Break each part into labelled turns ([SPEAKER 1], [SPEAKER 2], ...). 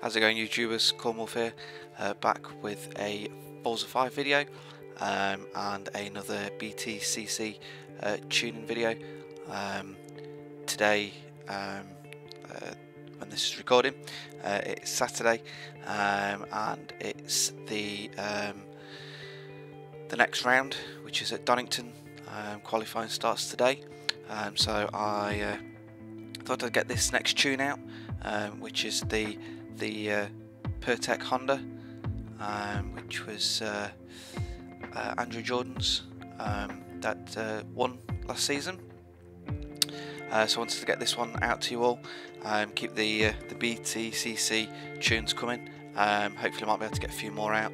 [SPEAKER 1] How's it going, YouTubers? Cornwolf here, back with a Forza 5 video and another BTCC tuning video. Today, when this is recording, it's Saturday, and it's the next round, which is at Donington. Qualifying starts today, so I thought I'd get this next tune out, which is the Pirtek Honda, which was Andrew Jordan's, that won last season. So I wanted to get this one out to you all. Keep the BTCC tunes coming. Hopefully I might be able to get a few more out,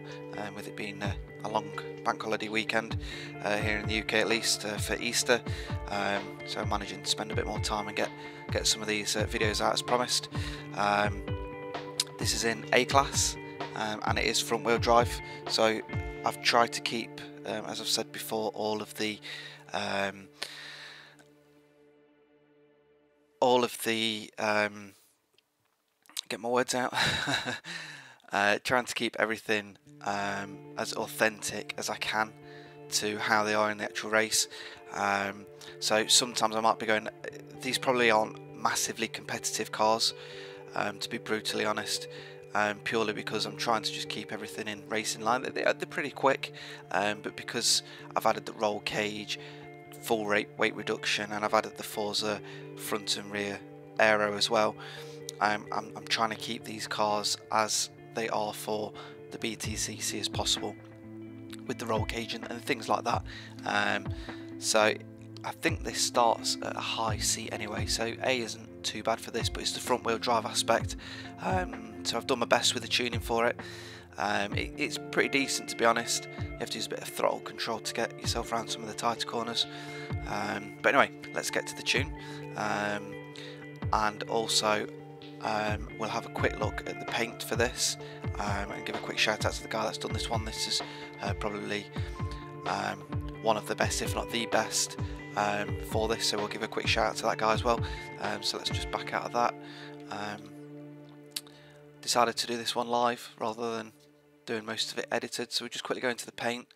[SPEAKER 1] with it being a long bank holiday weekend here in the UK, at least for Easter. So I'm managing to spend a bit more time and get some of these videos out as promised. This is in A class, and it is front wheel drive, so I've tried to keep, as I've said before, all of the get my words out, trying to keep everything as authentic as I can to how they are in the actual race. So sometimes I might be going, these probably aren't massively competitive cars, to be brutally honest, purely because I'm trying to just keep everything in racing line. They're pretty quick, but because I've added the roll cage, full weight reduction, and I've added the Forza front and rear aero as well, I'm trying to keep these cars as they are for the BTCC as possible, with the roll cage and things like that. So I think this starts at a high seat anyway, so A isn't too bad for this, but it's the front wheel drive aspect. So I've done my best with the tuning for it. It's pretty decent, to be honest. You have to use a bit of throttle control to get yourself around some of the tighter corners. But anyway, let's get to the tune. And also we'll have a quick look at the paint for this, and give a quick shout out to the guy that's done this one. This is probably one of the best, if not the best, for this, so we'll give a quick shout out to that guy as well. So let's just back out of that. Decided to do this one live rather than doing most of it edited, so we'll just quickly go into the paint,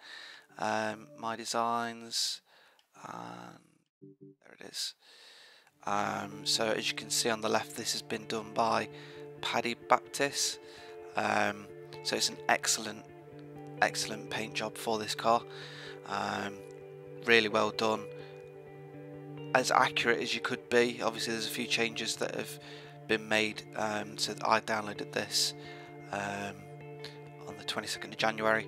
[SPEAKER 1] my designs, and there it is. So as you can see on the left, this has been done by Paddy Baptist. So it's an excellent paint job for this car. Really well done, as accurate as you could be. Obviously there's a few changes that have been made, so I downloaded this on the 22nd of January,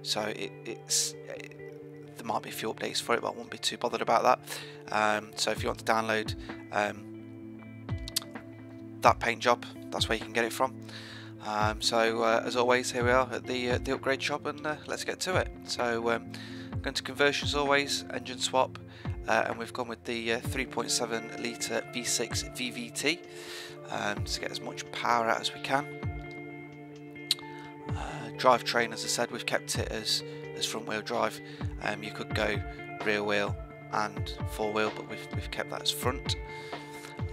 [SPEAKER 1] so there might be a few updates for it, but I won't be too bothered about that. So if you want to download that paint job, that's where you can get it from. So as always, here we are at the upgrade shop, and let's get to it. So going to conversion as always, engine swap, and we've gone with the 3.7 litre V6 VVT, to get as much power out as we can. Drivetrain, as I said, we've kept it as front wheel drive. You could go rear wheel and four wheel, but we've kept that as front.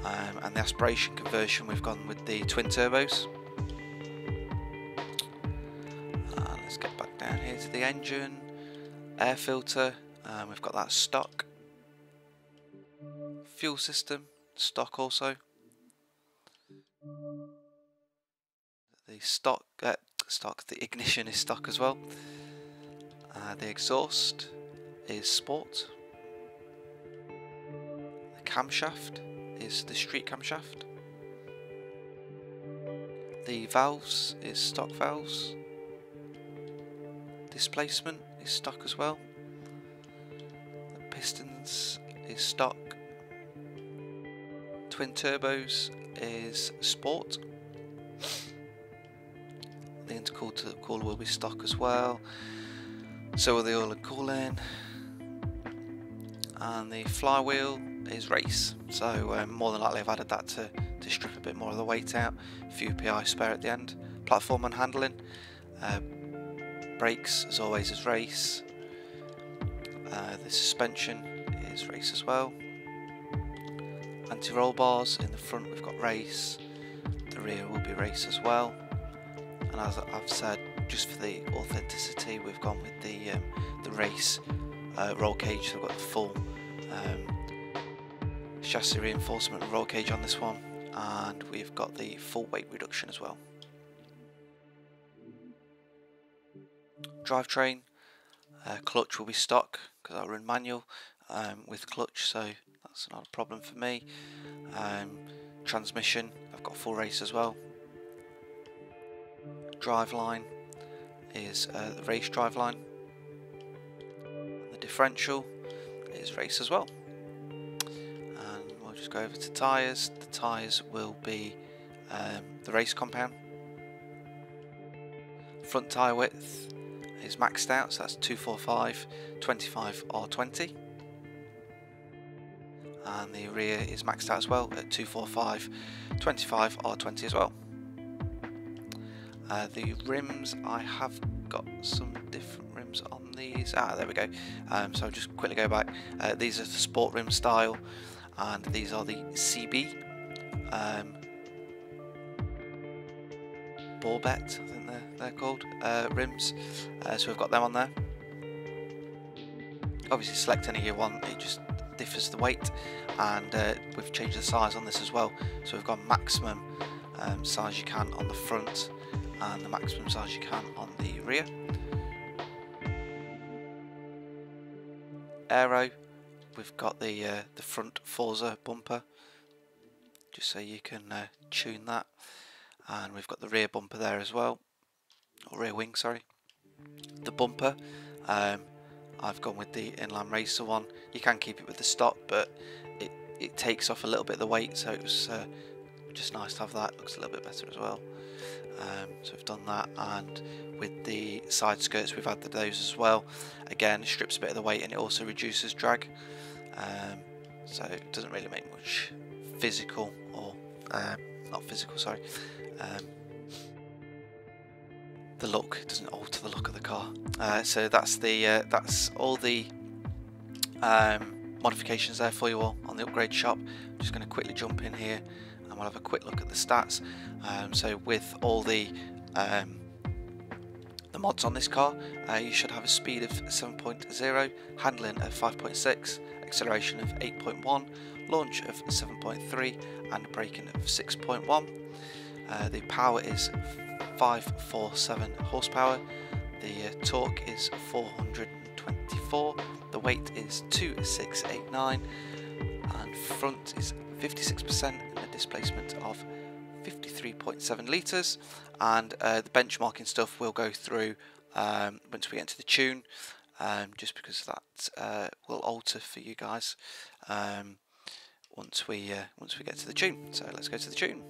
[SPEAKER 1] And the aspiration conversion, we've gone with the twin turbos. Let's get back down here to the engine. Air filter, we've got that stock. Fuel system, stock also. The the ignition is stock as well. The exhaust is sport. The camshaft is the street camshaft. The valves is stock valves. Displacement is stock as well. The pistons is stock. Twin turbos is sport. The intercooler will be stock as well. So will the oil and cooling. And the flywheel is race. So more than likely I've added that to strip a bit more of the weight out. A few PI spare at the end. Platform and handling. Brakes, as always, is race. The suspension is race as well. Anti-roll bars in the front, we've got race. The the rear will be race as well. And as I've said, just for the authenticity, we've gone with the race roll cage. So we've got the full chassis reinforcement and roll cage on this one, and we've got the full weight reduction as well. Drivetrain, clutch will be stock because I run manual with clutch, so that's not a problem for me. Transmission, I've got full race as well. Driveline is the race driveline. The differential is race as well. And we'll just go over to tyres. The tyres will be the race compound. Front tyre width is maxed out, so that's 245, 25 R20. And the rear is maxed out as well at 245, 25 R20 as well. The rims, I have got some different rims on these. There we go. So I'll just quickly go back. These are the sport rim style, and these are the CB Borbet, I think they're called, rims. So we've got them on there. Obviously select any you want, it just differs the weight, and we've changed the size on this as well. So we've got maximum size you can on the front and the maximum size you can on the rear. Aero, we've got the front Forza bumper, just so you can tune that, and we've got the rear bumper there as well, or rear wing, sorry. The bumper, I've gone with the Inland Racer one. You can keep it with the stock, but it takes off a little bit of the weight, so it was just nice to have that. Looks a little bit better as well. So we've done that, and with the side skirts we've added those as well. Again, it strips a bit of the weight and it also reduces drag, so it doesn't really make much physical, or not physical, sorry, the look, it doesn't alter the look of the car. So that's all the modifications there for you all on the upgrade shop. I'm just going to quickly jump in here and we'll have a quick look at the stats. So with all the mods on this car, you should have a speed of 7.0, handling of 5.6, acceleration of 8.1, launch of 7.3, and braking of 6.1. The power is 547 horsepower, the torque is 424, the weight is 2689, and front is 56% and a displacement of 53.7 litres, and the benchmarking stuff we'll go through once we get into the tune, just because that will alter for you guys once we get to the tune. So let's go to the tune.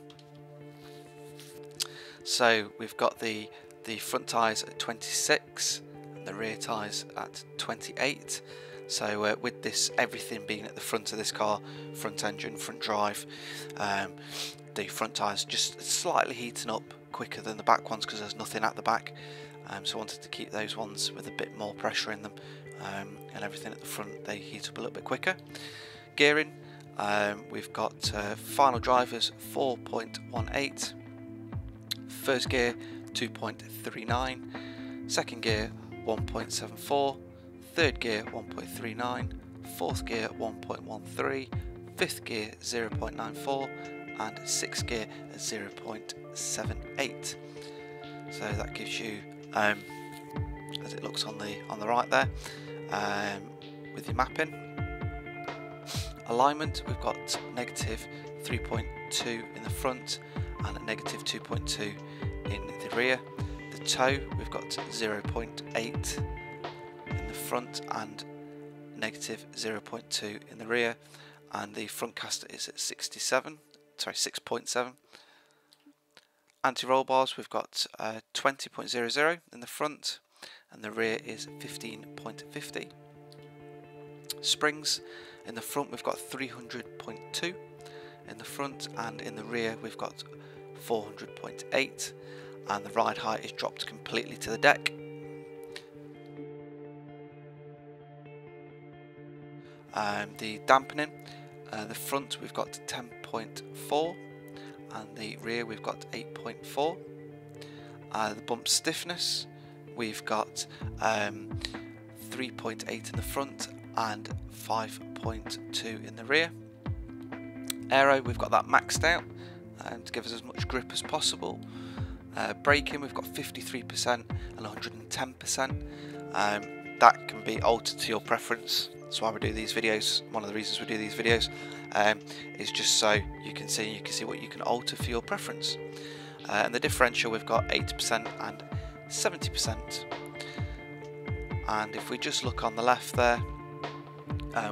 [SPEAKER 1] So we've got the front tyres at 26 and the rear tyres at 28. So with this, everything being at the front of this car, front engine, front drive, the front tyres just slightly heating up quicker than the back ones because there's nothing at the back. So I wanted to keep those ones with a bit more pressure in them, and everything at the front, they heat up a little bit quicker. Gearing, we've got final drivers 4.18, first gear 2.39, second gear 1.74, third gear 1.39, fourth gear 1.13, fifth gear 0.94, and sixth gear 0.78. So that gives you, as it looks on the right there, with your mapping. Alignment, we've got negative 3.2 in the front and a negative 2.2 in the rear. The toe, we've got 0.8 in the front and negative 0.2 in the rear, and the front caster is at 6.7. Anti-roll bars, we've got 20.00 in the front and the rear is 15.50. Springs, in the front we've got 300.2 in the front, and in the rear we've got 400.8, and the ride height is dropped completely to the deck. The dampening, the front we've got 10.4, and the rear we've got 8.4. The bump stiffness we've got 3.8 in the front and 5.2 in the rear. Aero, we've got that maxed out to give us as much grip as possible. Braking, we've got 53% and 110%. That can be altered to your preference. That's why we do these videos. One of the reasons we do these videos is just so you can see what you can alter for your preference. And the differential, we've got 80% and 70%. And if we just look on the left there,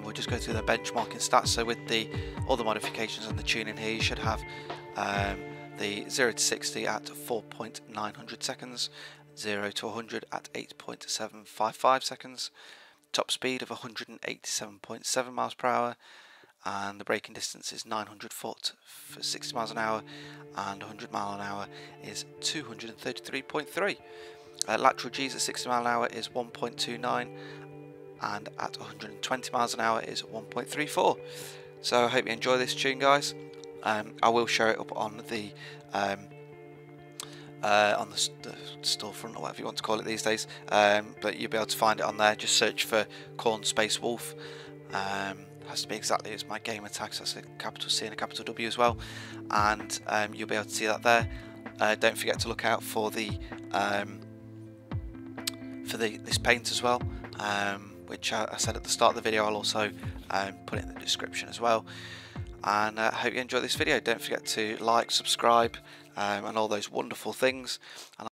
[SPEAKER 1] we'll just go through the benchmarking stats. So with all the modifications and the tuning here, you should have the 0 to 60 at 4.900 seconds, 0 to 100 at 8.755 seconds, top speed of 187.7 miles per hour, and the braking distance is 900 foot for 60 miles an hour, and 100 mile an hour is 233.3. Lateral G's at 60 mile an hour is 1.29, and at 120 miles an hour is 1.34. So I hope you enjoy this tune, guys. I will show it up on the storefront, or whatever you want to call it these days, but you'll be able to find it on there. Just search for Corn Space Wolf. Has to be exactly as my gamer tag, so that's a capital C and a capital W as well, and you'll be able to see that there. Don't forget to look out for this paint as well, which I said at the start of the video. I'll also put it in the description as well. And I hope you enjoy this video. Don't forget to like, subscribe, and all those wonderful things. And